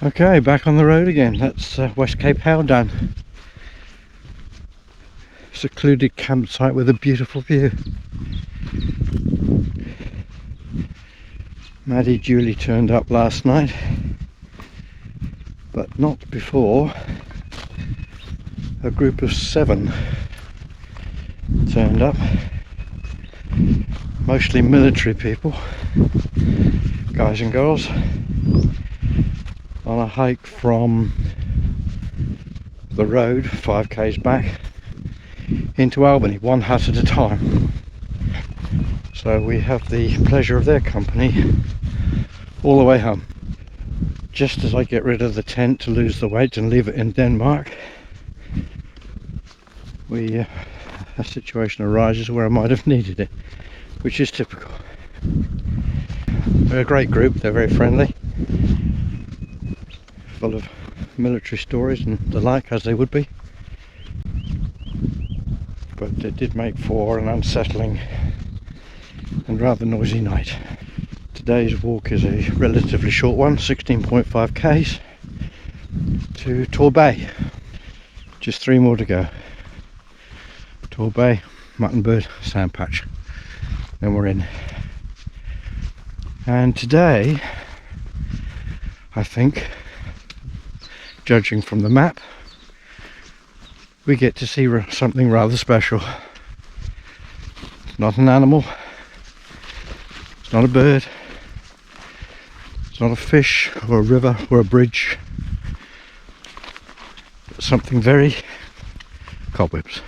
Okay, back on the road again. That's West Cape Howdown. Secluded campsite with a beautiful view. Maddie Julie turned up last night, but not before a group of 7 turned up. Mostly military people, guys and girls, on a hike from the road 5k's back into Albany, one hut at a time. So we have the pleasure of their company all the way home. Just as I get rid of the tent to lose the weight and leave it in Denmark, a situation arises where I might have needed it, which is typical. They're a great group, they're very friendly, full of military stories and the like, as they would be. But it did make for an unsettling and rather noisy night. Today's walk is a relatively short one, 16.5k's to Torbay. Just 3 more to go. Torbay, Mutton sand patch, then we're in. And today, I think, judging from the map, we get to see something rather special. It's not an animal, it's not a bird, it's not a fish or a river or a bridge, but something very cobwebs.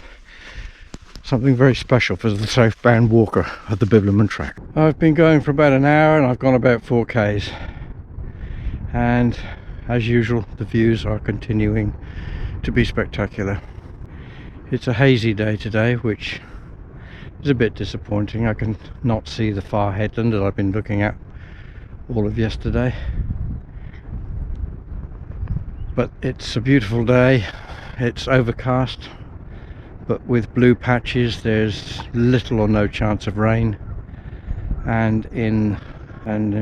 Something very special for the southbound walker of the Bibbulmun track. I've been going for about an hour and I've gone about 4k's, and as usual the views are continuing to be spectacular. It's a hazy day today, which is a bit disappointing. I can not see the far headland that I've been looking at all of yesterday, but it's a beautiful day. It's overcast, but with blue patches. There's little or no chance of rain, and in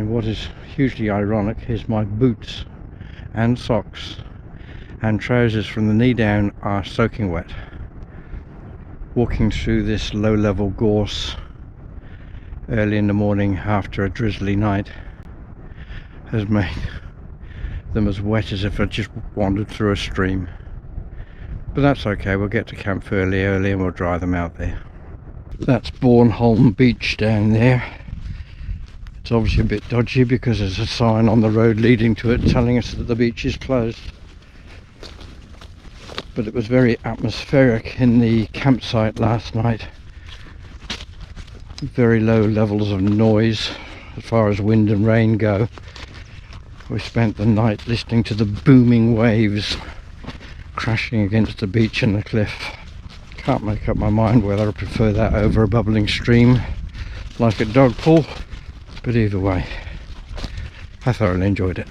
what is hugely ironic is my boots and socks and trousers from the knee down are soaking wet. Walking through this low-level gorse early in the morning after a drizzly night has made them as wet as if I just wandered through a stream. But that's okay, we'll get to camp fairly early and we'll dry them out there. That's Bornholm Beach down there. It's obviously a bit dodgy because there's a sign on the road leading to it telling us that the beach is closed. But it was very atmospheric in the campsite last night. Very low levels of noise as far as wind and rain go. We spent the night listening to the booming waves crashing against the beach and the cliff. Can't make up my mind whether I prefer that over a bubbling stream like at Dog Pool, but either way, I thoroughly enjoyed it.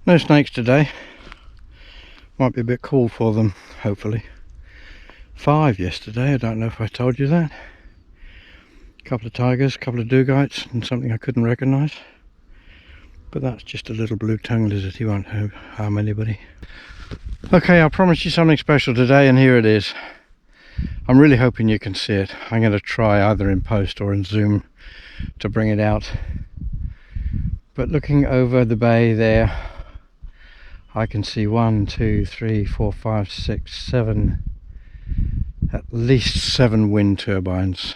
No snakes today. Might be a bit cool for them, hopefully. 5 yesterday, I don't know if I told you that. Couple of tigers, a couple of dugites, and something I couldn't recognise. But that's just a little blue tongue lizard, he won't harm anybody. Okay, I promised you something special today, and here it is. I'm really hoping you can see it. I'm going to try either in post or in zoom to bring it out. But looking over the bay there, I can see 1, 2, 3, 4, 5, 6, 7, at least 7 wind turbines.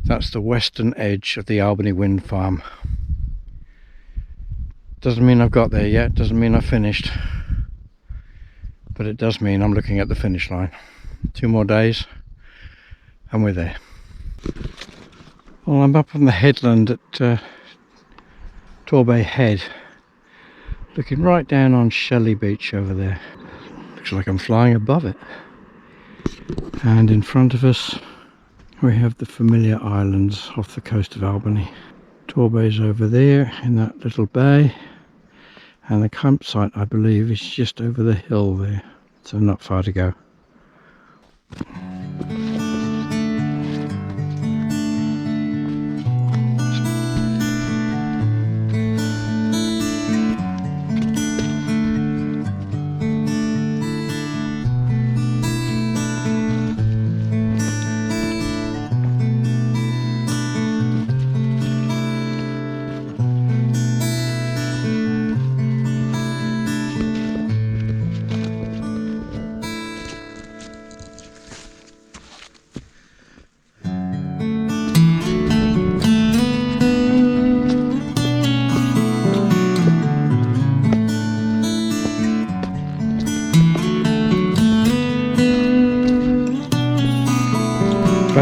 That's the western edge of the Albany wind farm. Doesn't mean I've got there yet, doesn't mean I've finished, but it does mean I'm looking at the finish line. 2 more days and we're there. Well, I'm up on the headland at Torbay Head, looking right down on Shelley Beach over there. Looks like I'm flying above it. And in front of us we have the familiar islands off the coast of Albany. Torbay's over there in that little bay, and the campsite, I believe, is just over the hill there, so not far to go.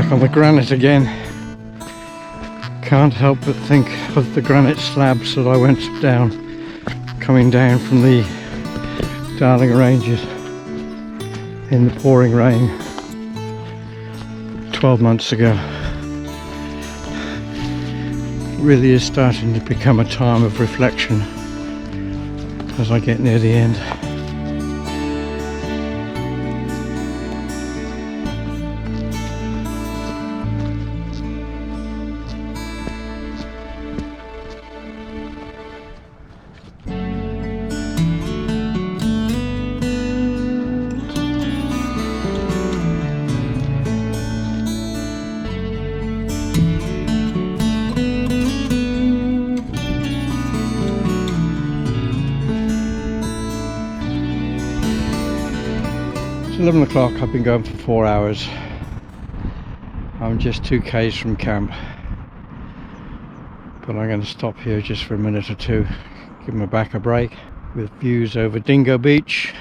back on the granite again. Can't help but think of the granite slabs that I went down, coming down from the Darling Ranges in the pouring rain 12 months ago. It really is starting to become a time of reflection as I get near the end. It's 11 o'clock, I've been going for 4 hours. I'm just 2 k's from camp. But I'm going to stop here just for a minute or two, give my back a break, with views over Dingo Beach,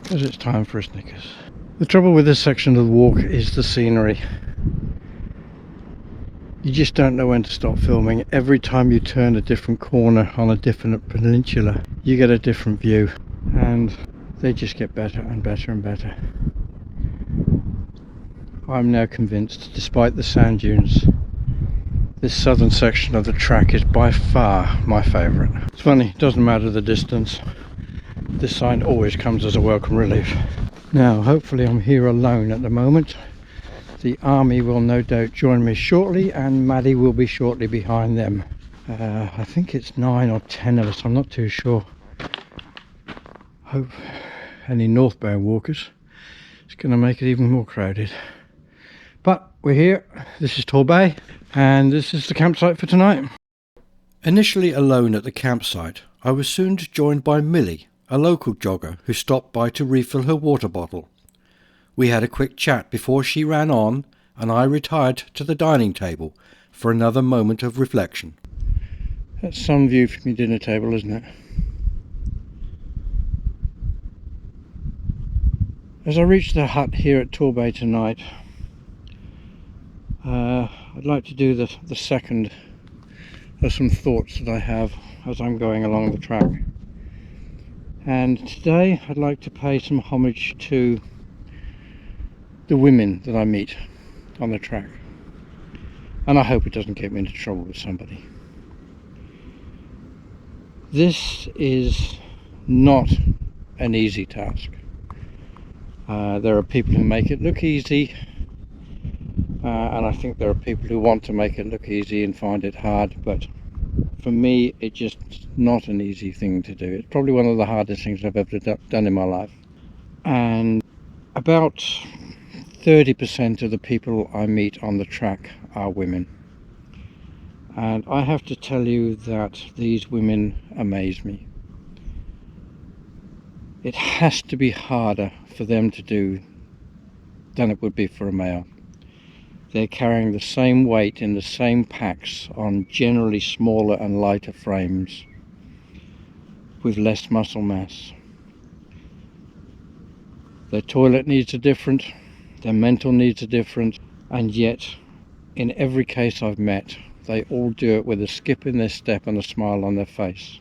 because it's time for a Snickers. The trouble with this section of the walk is the scenery. You just don't know when to stop filming. Every time you turn a different corner on a different peninsula, you get a different view. And they just get better and better and better. I'm now convinced, despite the sand dunes, this southern section of the track is by far my favourite. It's funny, it doesn't matter the distance. This sign always comes as a welcome relief. Now, hopefully I'm here alone at the moment. The army will no doubt join me shortly, and Maddie will be shortly behind them. I think it's 9 or 10 of us, I'm not too sure. Hope any northbound walkers. It's going to make it even more crowded. But we're here. This is Torbay, and this is the campsite for tonight. Initially alone at the campsite, I was soon joined by Millie, a local jogger who stopped by to refill her water bottle. We had a quick chat before she ran on, and I retired to the dining table for another moment of reflection. That's some view from your dinner table, isn't it? As I reach the hut here at Torbay tonight, I'd like to do the second of some thoughts that I have as I'm going along the track. And today I'd like to pay some homage to the women that I meet on the track. And I hope it doesn't get me into trouble with somebody. This is not an easy task. There are people who make it look easy, and I think there are people who want to make it look easy and find it hard, but for me it's just not an easy thing to do. It's probably one of the hardest things I've ever done in my life. And about 30% of the people I meet on the track are women, and I have to tell you that these women amaze me. It has to be harder for them to do than it would be for a male. They're carrying the same weight in the same packs on generally smaller and lighter frames with less muscle mass. Their toilet needs are different, their mental needs are different, and yet in every case I've met, they all do it with a skip in their step and a smile on their face.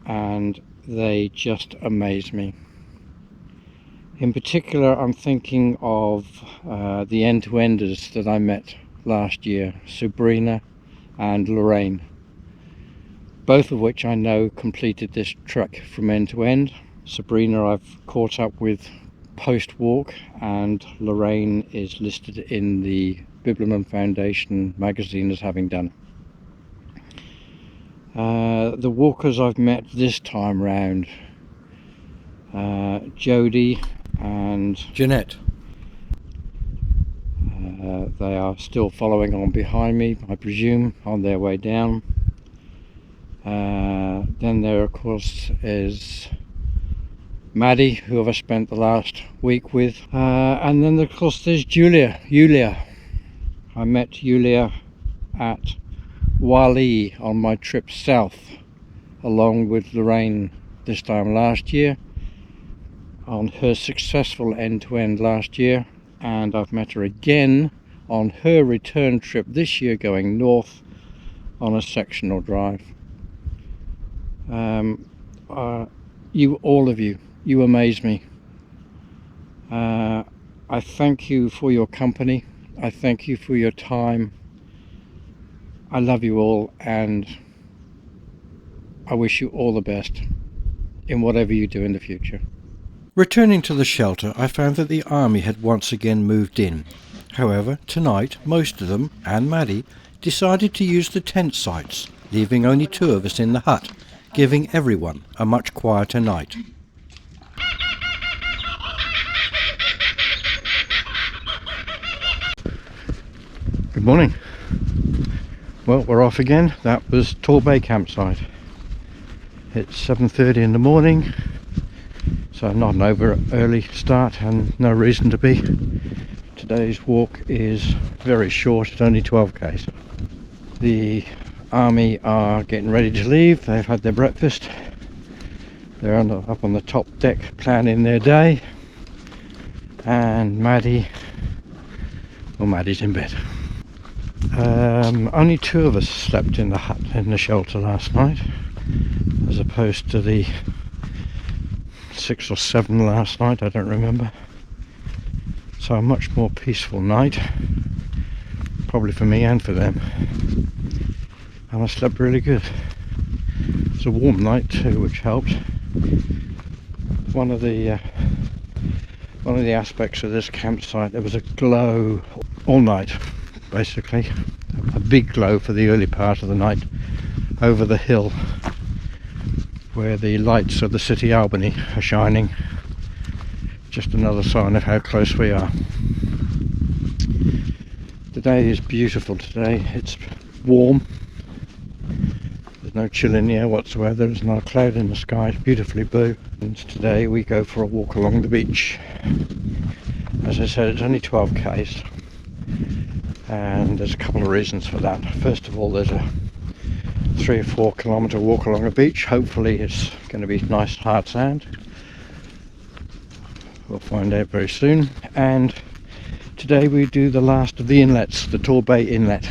And they just amaze me. In particular, I'm thinking of the end-to-enders that I met last year, Sabrina and Lorraine, both of which I know completed this trek from end to end. Sabrina I've caught up with post-walk, and Lorraine is listed in the Bibbulmun Foundation magazine as having done. The walkers I've met this time round, Jodie and Jeanette, they are still following on behind me, I presume, on their way down. Then there of course is Maddie, who I've spent the last week with, and then of course there's Julia. I met Julia at Wali on my trip south, along with Lorraine this time last year, on her successful end-to-end last year. and I've met her again on her return trip this year going north on a sectional drive. All of you amaze me. I thank you for your company. I thank you for your time. I love you all, and I wish you all the best in whatever you do in the future. Returning to the shelter, I found that the army had once again moved in. However, tonight, most of them, and Maddie, decided to use the tent sites, leaving only 2 of us in the hut, giving everyone a much quieter night. Good morning. Well, we're off again. That was Torbay campsite. It's 7:30 in the morning, so not an over early start and no reason to be. Today's walk is very short, it's only 12 k's. The army are getting ready to leave. They've had their breakfast. They're up on the top deck planning their day, and Maddie's in bed. Only 2 of us slept in the hut, in the shelter last night, as opposed to the 6 or 7 last night, I don't remember. So a much more peaceful night, probably for me and for them, and I slept really good. It's a warm night too, which helped. One of the aspects of this campsite, there was a glow all night, basically a big glow for the early part of the night over the hill where the lights of the city Albany are shining. Just another sign of how close we are. The day is beautiful today. It's warm. There's no chill in the air whatsoever. There's not a cloud in the sky. It's beautifully blue. And today we go for a walk along the beach. As I said, it's only 12 k's. And there's a couple of reasons for that. First of all, there's a 3 or 4 kilometre walk along a beach. Hopefully it's going to be nice hard sand. We'll find out very soon. And today we do the last of the inlets, the Torbay inlet.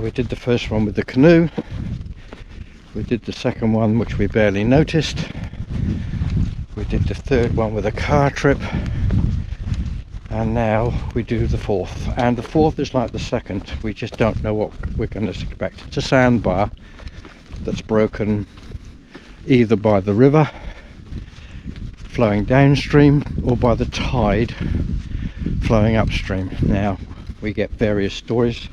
We did the first one with the canoe. We did the second one, which we barely noticed. We did the third one with a car trip. And now we do the fourth, and the fourth is like the second. We just don't know what we're going to expect. It's a sandbar that's broken either by the river flowing downstream or by the tide flowing upstream. Now we get various stories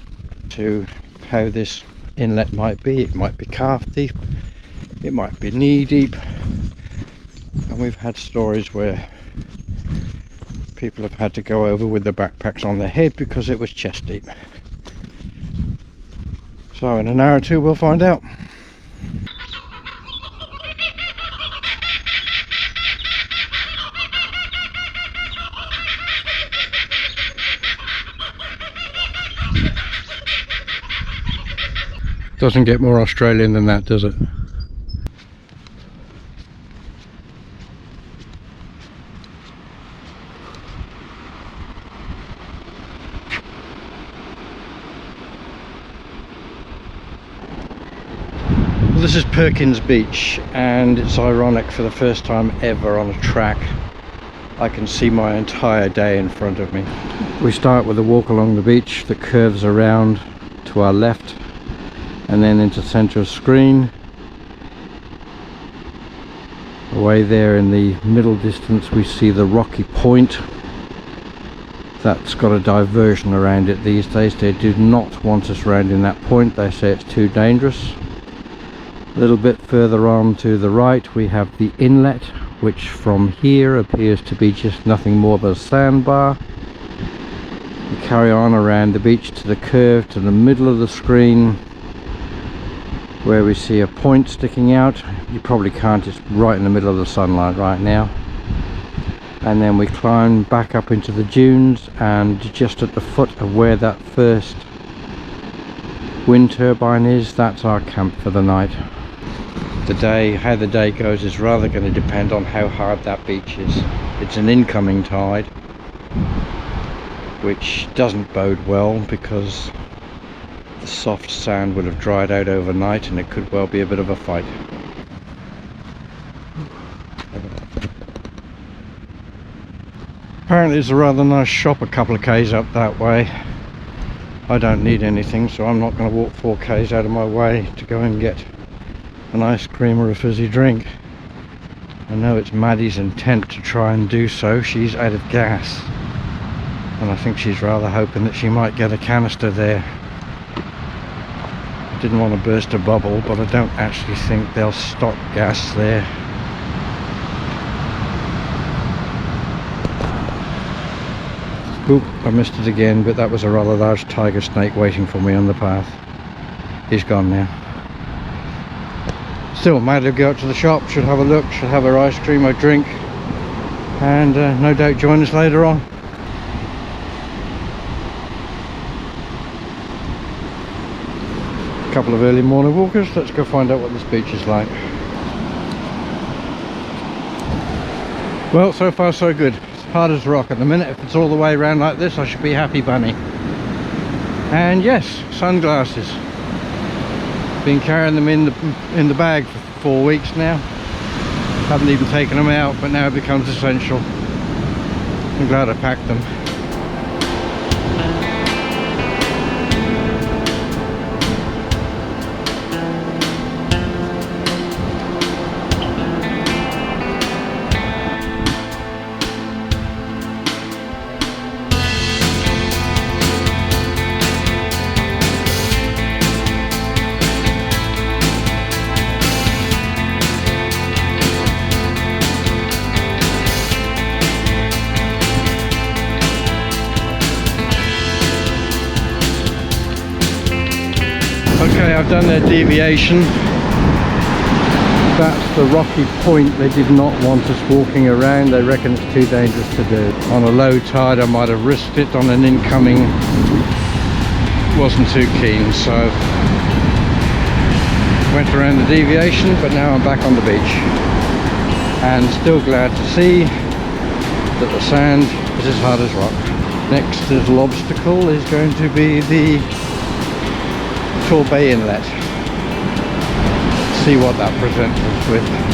to how this inlet might be. It might be calf deep, it might be knee deep, and we've had stories where people have had to go over with their backpacks on their head because it was chest deep. So in an hour or two we'll find out. Doesn't get more Australian than that, does it? This is Perkins Beach, and it's ironic, for the first time ever on a track I can see my entire day in front of me. We start with a walk along the beach that curves around to our left and then into centre of screen. Away there in the middle distance we see the rocky point. That's got a diversion around it these days. They do not want us rounding that point. They say it's too dangerous. A little bit further on to the right we have the inlet, which from here appears to be just nothing more than a sandbar. We carry on around the beach to the curve to the middle of the screen, where we see a point sticking out. You probably can't, it's right in the middle of the sunlight right now. And then we climb back up into the dunes, and just at the foot of where that first wind turbine is, that's our camp for the night. How the day goes is rather going to depend on how hard that beach is. It's an incoming tide, which doesn't bode well because the soft sand would have dried out overnight and it could well be a bit of a fight. Apparently there's a rather nice shop a couple of k's up that way. I don't need anything, so I'm not going to walk 4 k's out of my way to go and get an ice cream or a fizzy drink. I know it's Maddie's intent to try and do so. She's out of gas, and I think she's rather hoping that she might get a canister there. I didn't want to burst a bubble, but I don't actually think they'll stock gas there. Oop, I missed it again, but that was a rather large tiger snake waiting for me on the path. He's gone now. Still, Maddie will go out to the shop, should have a look, should have her ice cream or drink, and no doubt join us later on. A couple of early morning walkers, let's go find out what this beach is like. Well, so far so good. Hard as rock at the minute. If it's all the way around like this, I should be happy bunny. And yes, sunglasses. Been carrying them in the bag for 4 weeks now. Haven't even taken them out, but now it becomes essential. I'm glad I packed them. Okay, I've done their deviation. That's the rocky point they did not want us walking around. They reckon it's too dangerous to do. On a low tide I might have risked it, on an incoming wasn't too keen, so went around the deviation, but now I'm back on the beach. And still glad to see that the sand is as hard as rock. Next little obstacle is going to be the Torbay inlet. See what that presents us with.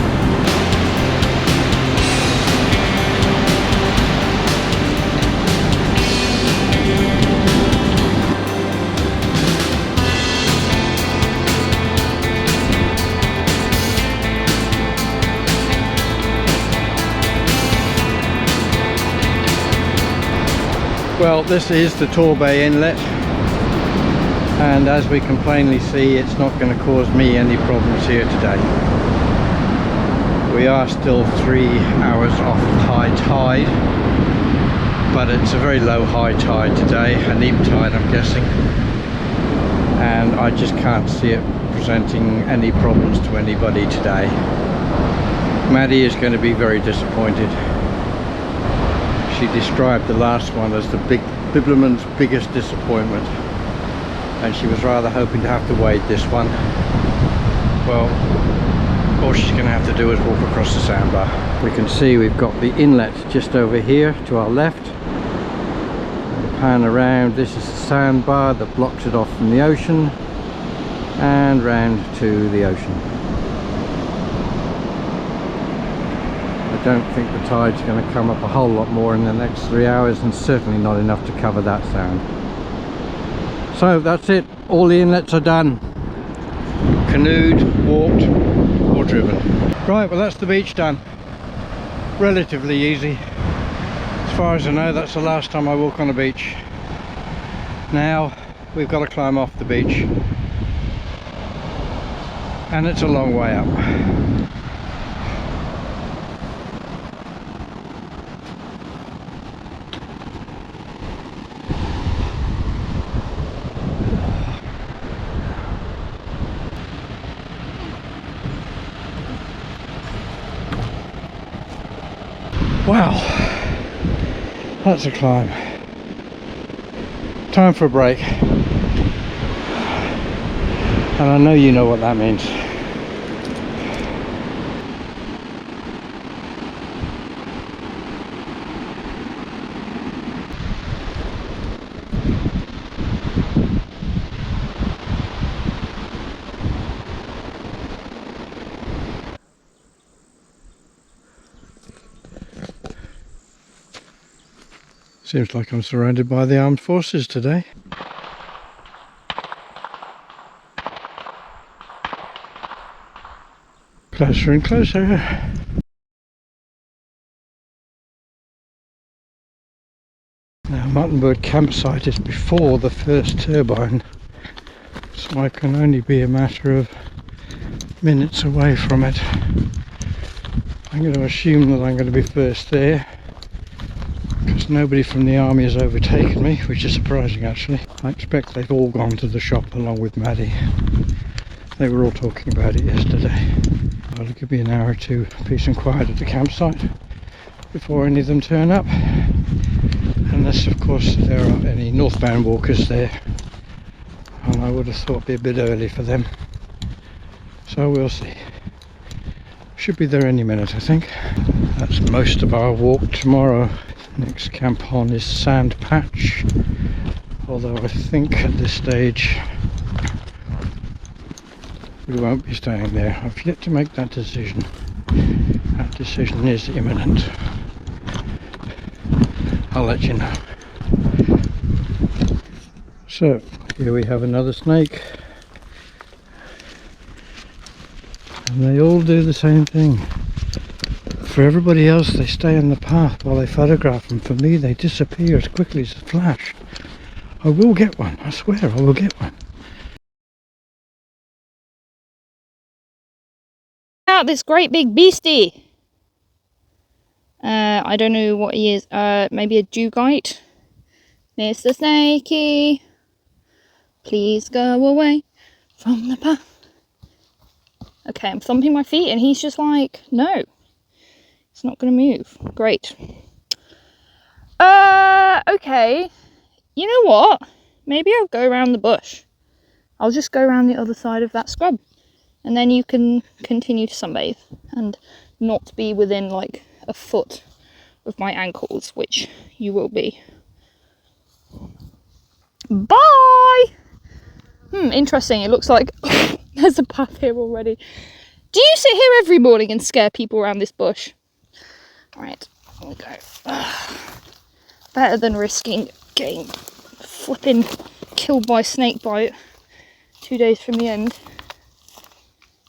Well, this is the Torbay inlet, and as we can plainly see, it's not going to cause me any problems here today. We are still 3 hours off high tide, but it's a very low high tide today, a neap tide I'm guessing, and I just can't see it presenting any problems to anybody today. Maddie is going to be very disappointed. She described the last one as the Bibbulmun's biggest disappointment, and she was rather hoping to have to wade this one. Well, all she's going to have to do is walk across the sandbar. We can see we've got the inlet just over here to our left. Pan around, this is the sandbar that blocks it off from the ocean, and round to the ocean. I don't think the tide's going to come up a whole lot more in the next 3 hours, and certainly not enough to cover that sound. So that's it, all the inlets are done. Canoed, walked or driven. Right, well that's the beach done. Relatively easy. As far as I know, that's the last time I walk on a beach. Now we've got to climb off the beach, and it's a long way up. Wow, that's a climb. Time for a break. And I know you know what that means. Seems like I'm surrounded by the armed forces today. Closer and closer. Now, Mutton campsite is before the first turbine, so I can only be a matter of minutes away from it. I'm going to assume that I'm going to be first there, because nobody from the army has overtaken me, which is surprising actually. I expect they've all gone to the shop along with Maddie. They were all talking about it yesterday. It'll give me an hour or two peace and quiet at the campsite before any of them turn up. Unless of course there are any northbound walkers there, and I would have thought it'd be a bit early for them. So we'll see. Should be there any minute, I think. That's most of our walk tomorrow. Next camp on is Sand Patch, although I think at this stage we won't be staying there. I've yet to make that decision. That decision is imminent. I'll let you know. So here we have another snake, and they all do the same thing. For everybody else they stay on the path while they photograph them. For me they disappear as quickly as a flash. I will get one, I swear I will get one. Out this great big beastie. I don't know what he is. Maybe a dugite. Mr. Snakey, please go away from the path. Okay, I'm thumping my feet and he's just like, no, it's not going to move. Great. Okay. You know what? Maybe I'll go around the bush. I'll just go around the other side of that scrub. And then you can continue to sunbathe and not be within like a foot of my ankles, which you will be. Bye! Interesting. It looks like there's a path here already. Do you sit here every morning and scare people around this bush? Right, here we go. Better than risking getting flipping killed by snake bite 2 days from the end.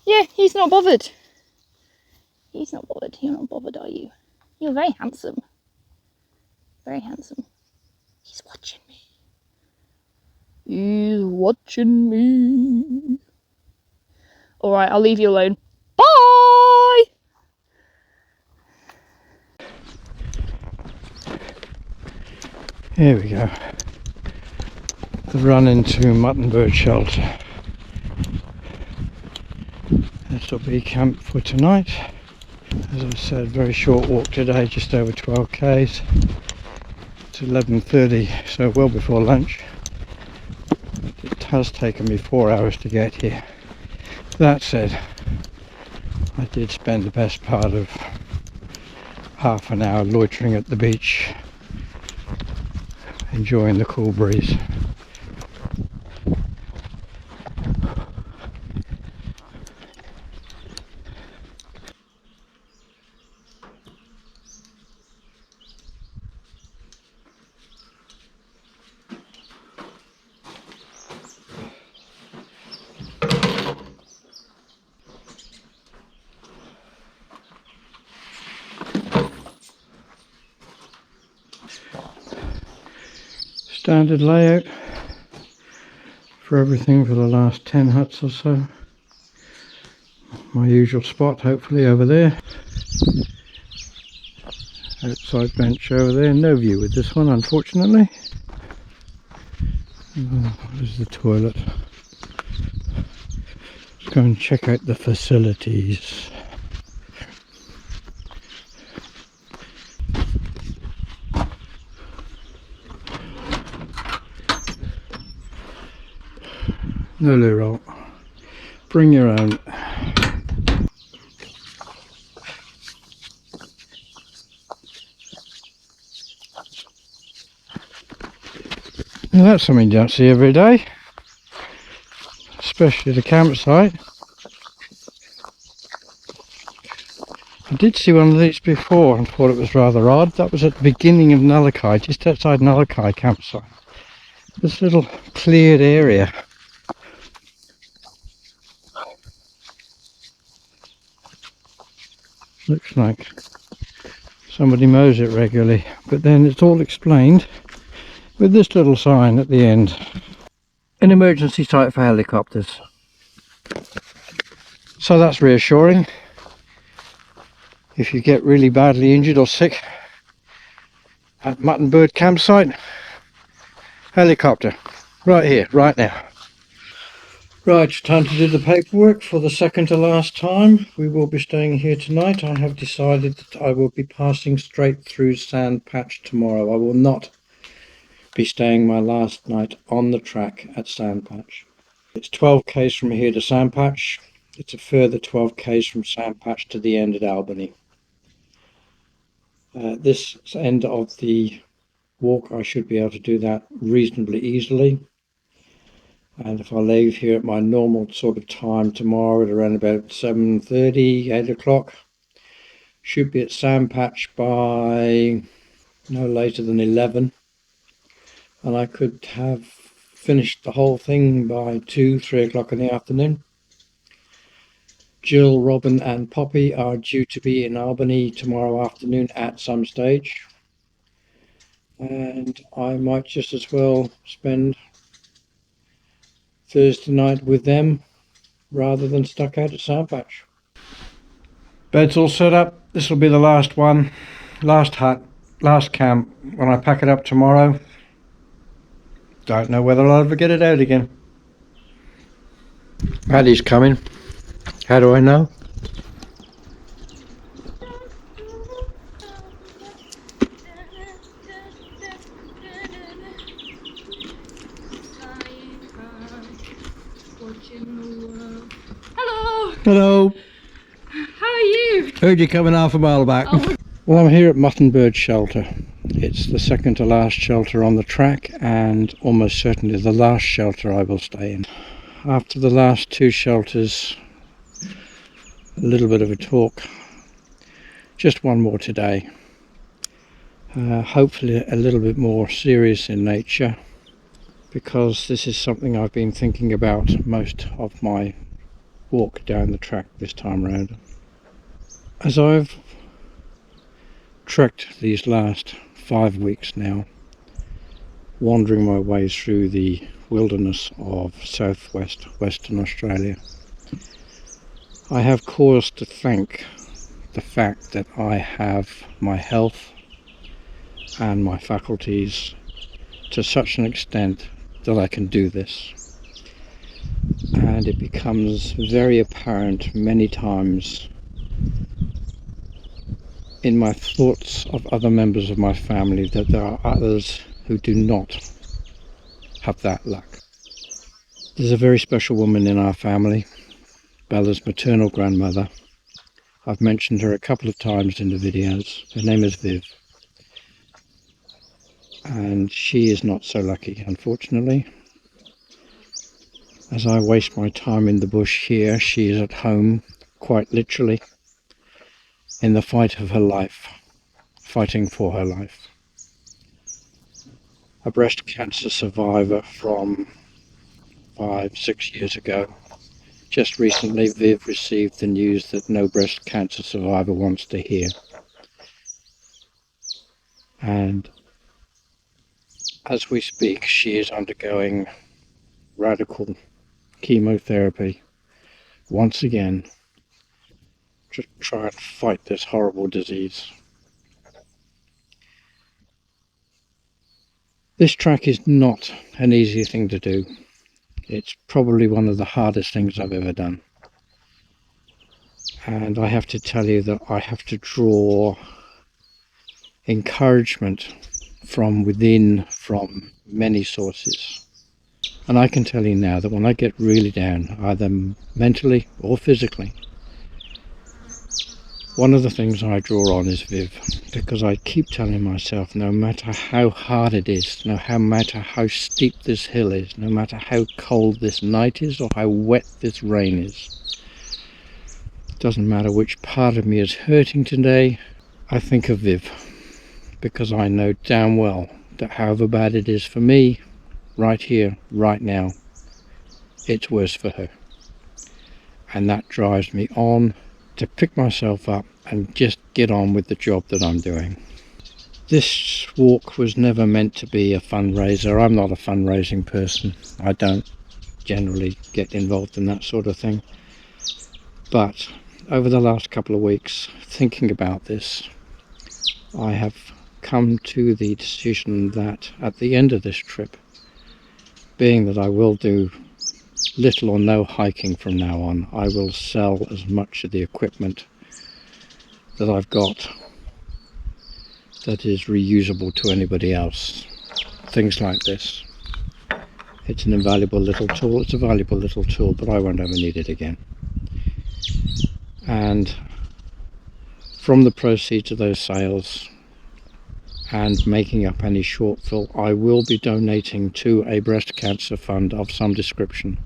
Yeah, he's not bothered. He's not bothered. You're not bothered, are you? You're very handsome. Very handsome. He's watching me. He's watching me. Alright, I'll leave you alone. Bye! Here we go. The run into Mutton bird shelter. This will be camp for tonight. As I said, very short walk today, just over 12 k's. It's 11:30, so well before lunch. It has taken me 4 hours to get here. That said, I did spend the best part of half an hour loitering at the beach, enjoying the cool breeze. Standard layout for everything for the last 10 huts or so. My usual spot, hopefully, over there. Outside bench over there. No view with this one, unfortunately. There's the toilet. Let's go and check out the facilities. No loo roll. Bring your own. Now that's something you don't see every day, especially the campsite. did see one of these before and thought it was rather odd. That was at the beginning of Nullakai, just outside Nullakai campsite. This little cleared area. Looks like somebody mows it regularly, but then it's all explained with this little sign at the end. An emergency site for helicopters. So that's reassuring. If you get really badly injured or sick at Mutton Bird campsite, helicopter, right here, right now. Right, time to do the paperwork for the second to last time. We will be staying here tonight. I have decided that I will be passing straight through Sand Patch tomorrow. I will not be staying my last night on the track at Sand Patch. It's 12 k's from here to Sand Patch. It's a further 12 k's from Sand Patch to the end at Albany. This end of the walk, I should be able to do that reasonably easily. And if I leave here at my normal sort of time tomorrow at around about 7:30, 8 o'clock, should be at Sand Patch by no later than 11. And I could have finished the whole thing by 2, 3 o'clock in the afternoon. Jill, Robin and Poppy are due to be in Albany tomorrow afternoon at some stage. And I might just as well spend Thursday night with them rather than stuck out at Sand Patch. Bed's all set up. This will be the last one, last hut, last camp. When I pack it up tomorrow, don't know whether I'll ever get it out again. Paddy's coming. How do I know? Hello! Hello. How are you? Heard you coming half a mile back. Oh. Well, I'm here at Mutton Bird Shelter. It's the second to last shelter on the track and almost certainly the last shelter I will stay in. After the last two shelters, a little bit of a talk. Just one more today. Hopefully a little bit more serious in nature, because this is something I've been thinking about most of my walk down the track this time round. As I've trekked these last 5 weeks now, wandering my way through the wilderness of southwest Western Australia, I have cause to thank the fact that I have my health and my faculties to such an extent that I can do this. And it becomes very apparent many times in my thoughts of other members of my family that there are others who do not have that luck. There's a very special woman in our family, Bella's maternal grandmother. I've mentioned her a couple of times in the videos. Her name is Viv. And she is not so lucky, unfortunately. As I waste my time in the bush here, she is at home, quite literally, in the fight of her life, fighting for her life. A breast cancer survivor from 5-6 years ago. Just recently, Viv received the news that no breast cancer survivor wants to hear. And as we speak, she is undergoing radical chemotherapy once again to try and fight this horrible disease. This track is not an easy thing to do. It's probably one of the hardest things I've ever done. And I have to tell you that I have to draw encouragement from within, from many sources. And I can tell you now that when I get really down, either mentally or physically, one of the things I draw on is Viv, because I keep telling myself, no matter how hard it is, no matter how steep this hill is, no matter how cold this night is or how wet this rain is, Doesn't matter which part of me is hurting today, I think of Viv, because I know damn well that however bad it is for me, right here, right now, it's worse for her. And that drives me on to pick myself up and just get on with the job that I'm doing. This walk was never meant to be a fundraiser. I'm not a fundraising person. I don't generally get involved in that sort of thing. But over the last couple of weeks, thinking about this, I have come to the decision that at the end of this trip, being that I will do little or no hiking from now on, I will sell as much of the equipment that I've got that is reusable to anybody else. Things like this. It's an invaluable little tool. It's a valuable little tool, but I won't ever need it again. And from the proceeds of those sales and making up any shortfall, I will be donating to a breast cancer fund of some description.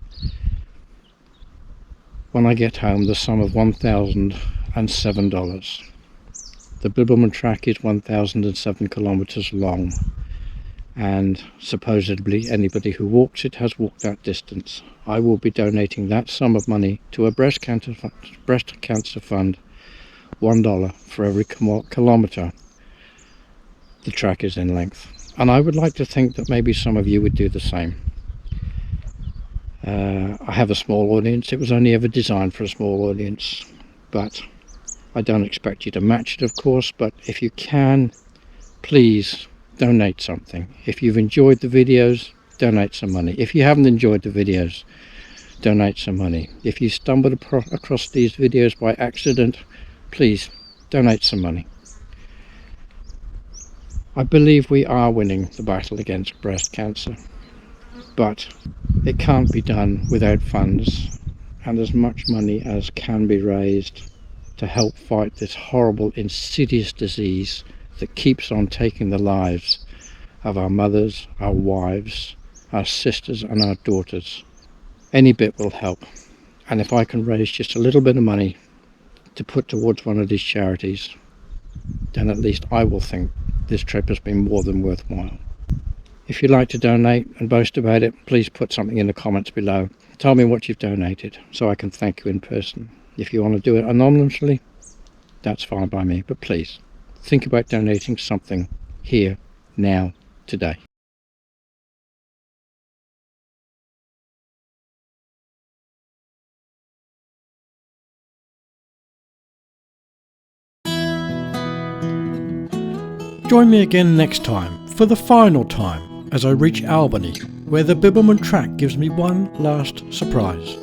When I get home, the sum of $1,007. The Bibbulmun track is 1,007 kilometers long, and supposedly anybody who walks it has walked that distance. I will be donating that sum of money to a breast cancer fund, $1 for every kilometer the track is in length. And I would like to think that maybe some of you would do the same. I have a small audience. It was only ever designed for a small audience, but I don't expect you to match it, of course. But if you can, please donate something. If you've enjoyed the videos, donate some money. If you haven't enjoyed the videos, donate some money. If you stumbled across these videos by accident, please donate some money. I believe we are winning the battle against breast cancer, but it can't be done without funds and as much money as can be raised to help fight this horrible, insidious disease that keeps on taking the lives of our mothers, our wives, our sisters and our daughters. Any bit will help. And if I can raise just a little bit of money to put towards one of these charities, then at least I will think this trip has been more than worthwhile. If you'd like to donate and boast about it, please put something in the comments below. Tell me what you've donated so I can thank you in person. If you want to do it anonymously, that's fine by me, but please think about donating something here, now, today. Join me again next time, for the final time, as I reach Albany, where the Bibbulmun track gives me one last surprise.